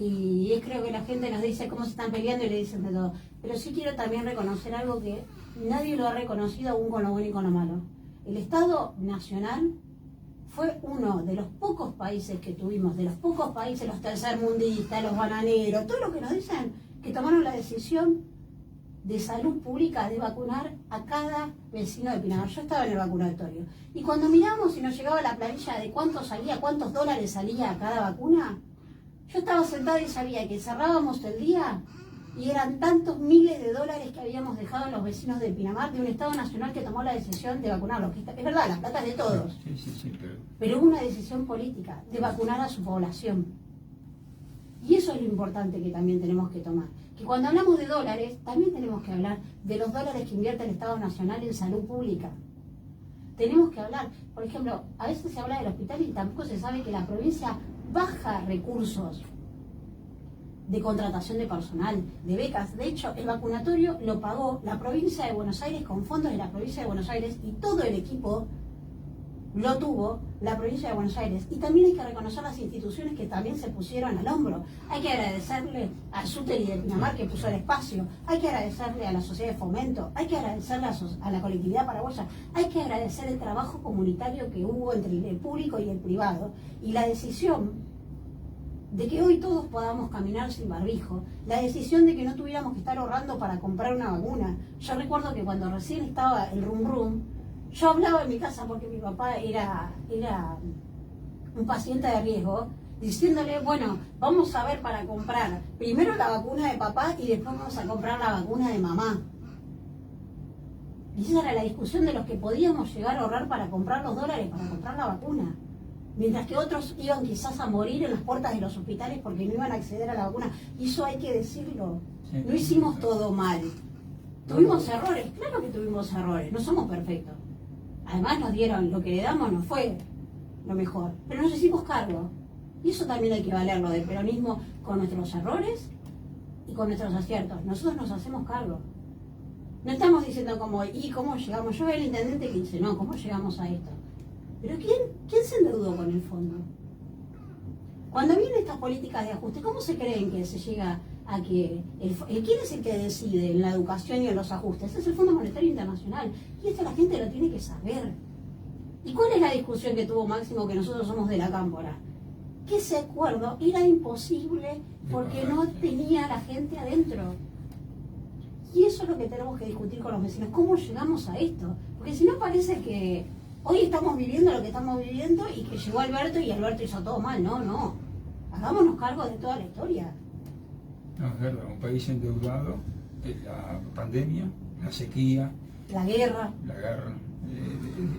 Y creo que la gente nos dice cómo se están peleando y le dicen de todo. Pero sí quiero también reconocer algo que nadie lo ha reconocido aún con lo bueno y con lo malo. El Estado Nacional fue uno de los pocos países que tuvimos, de los pocos países, los tercermundistas, los bananeros, todo lo que nos dicen, que tomaron la decisión de salud pública de vacunar a cada vecino de Pinamar. Yo estaba en el vacunatorio. Y cuando miramos y nos llegaba la planilla de cuánto salía, cuántos dólares salía cada vacuna, yo estaba sentada y sabía que cerrábamos el día y eran tantos miles de dólares que habíamos dejado a los vecinos de Pinamar, de un Estado Nacional que tomó la decisión de vacunarlos. Es verdad, la plata es de todos. Sí, pero hubo una decisión política de vacunar a su población. Y eso es lo importante que también tenemos que tomar. Que cuando hablamos de dólares, también tenemos que hablar de los dólares que invierte el Estado Nacional en salud pública. Tenemos que hablar, por ejemplo, a veces se habla del hospital y tampoco se sabe que la provincia baja recursos de contratación de personal, de becas. De hecho, el vacunatorio lo pagó la provincia de Buenos Aires con fondos de la provincia de Buenos Aires y todo el equipo lo tuvo la provincia de Buenos Aires. Y también hay que reconocer las instituciones que también se pusieron al hombro. Hay que agradecerle a Súteri de Pinamar que puso el espacio, hay que agradecerle a la Sociedad de Fomento, hay que agradecerle a la colectividad paraguaya, hay que agradecer el trabajo comunitario que hubo entre el público y el privado, y la decisión de que hoy todos podamos caminar sin barbijo, la decisión de que no tuviéramos que estar ahorrando para comprar una vacuna. Yo recuerdo que cuando recién estaba el rum rum, yo hablaba en mi casa porque mi papá era un paciente de riesgo, diciéndole, bueno, vamos a ver para comprar primero la vacuna de papá y después vamos a comprar la vacuna de mamá. Y esa era la discusión de los que podíamos llegar a ahorrar para comprar los dólares, para comprar la vacuna. Mientras que otros iban quizás a morir en las puertas de los hospitales porque no iban a acceder a la vacuna. Y eso hay que decirlo. No hicimos todo mal. Tuvimos errores, claro que tuvimos errores, no somos perfectos. Además nos dieron, lo que le damos no fue lo mejor, pero nos hicimos cargo. Y eso también hay que valerlo del peronismo con nuestros errores y con nuestros aciertos. Nosotros nos hacemos cargo. No estamos diciendo como, ¿y cómo llegamos? Yo veo el intendente que dice, no, ¿cómo llegamos a esto? Pero ¿quién se endeudó con el fondo? Cuando vienen estas políticas de ajuste, ¿cómo se creen que se llega a que quién es el que decide en la educación y en los ajustes? Es el Fondo Monetario Internacional. Y esto la gente lo tiene que saber. ¿Y cuál es la discusión que tuvo Máximo, que nosotros somos de la Cámpora? Que ese acuerdo era imposible porque no tenía a la gente adentro. Y eso es lo que tenemos que discutir con los vecinos. ¿Cómo llegamos a esto? Porque si no parece que hoy estamos viviendo lo que estamos viviendo y que llegó Alberto y Alberto hizo todo mal. No. Hagámonos cargo de toda la historia. No, es verdad, un país endeudado, la pandemia, la sequía, la guerra.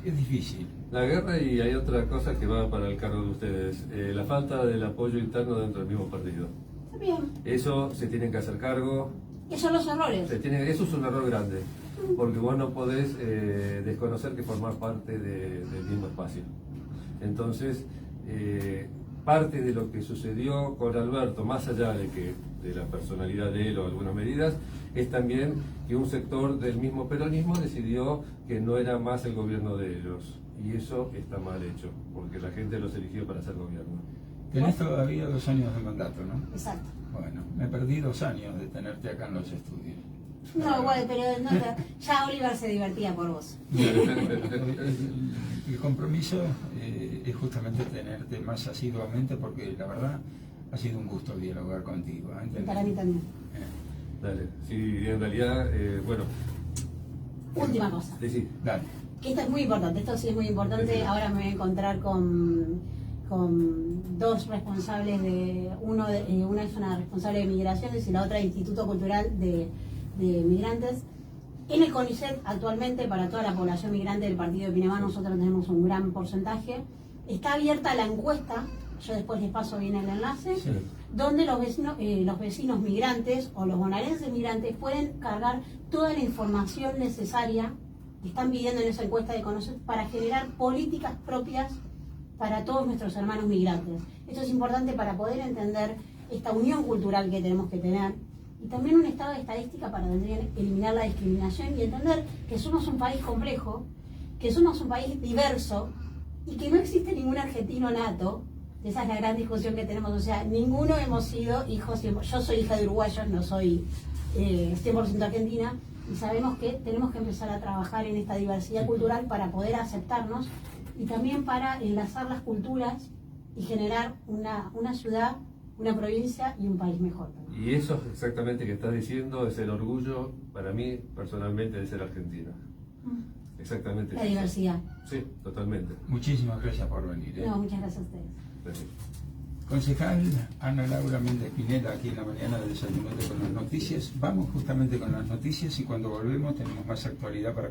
Es difícil. La guerra, y hay otra cosa que va para el cargo de ustedes, la falta del apoyo interno dentro del mismo partido. Está bien. Eso se tienen que hacer cargo, Esos son los errores. Eso es un error grande, porque vos no podés desconocer que formás parte del mismo espacio. Entonces, parte de lo que sucedió con Alberto, más allá de la personalidad de él o algunas medidas, es también que un sector del mismo peronismo decidió que no era más el gobierno de ellos. Y eso está mal hecho, porque la gente los eligió para ser gobierno. Tenés todavía 2 años de mandato, ¿no? Exacto. Bueno, me perdí 2 años de tenerte acá en los estudios. No, igual, pero no ya Oliver se divertía por vos. El compromiso es justamente tenerte más asiduamente, porque la verdad ha sido un gusto dialogar contigo. Y para mí también. Dale, sí, en realidad, bueno. Última cosa. Sí. Dale. Que esto es muy importante, esto sí es muy importante. Ahora me voy a encontrar con 2 responsables una es una responsable de migraciones y la otra Instituto Cultural de Migrantes. En el CONICET actualmente, para toda la población migrante del partido de Pinamar, nosotros tenemos un gran porcentaje. Está abierta la encuesta, yo después les paso bien el enlace, Sí. donde los vecinos migrantes o los bonaerenses migrantes pueden cargar toda la información necesaria que están pidiendo en esa encuesta de CONICET para generar políticas propias para todos nuestros hermanos migrantes. Esto es importante para poder entender esta unión cultural que tenemos que tener y también un estado de estadística para eliminar la discriminación y entender que somos un país complejo, que somos un país diverso y que no existe ningún argentino nato. Esa es la gran discusión que tenemos, o sea, ninguno hemos sido hijos, yo soy hija de uruguayos, no soy 100% argentina, y sabemos que tenemos que empezar a trabajar en esta diversidad cultural para poder aceptarnos y también para enlazar las culturas y generar una ciudad, una provincia y un país mejor. Y eso exactamente que estás diciendo es el orgullo para mí personalmente de ser argentina. Exactamente. La diversidad. Sí, totalmente. Muchísimas gracias por venir. No, muchas gracias a ustedes. Gracias. Concejal Ana Laura Méndez Pineda, aquí en la mañana de Desayunando con las noticias. Vamos justamente con las noticias y cuando volvemos tenemos más actualidad para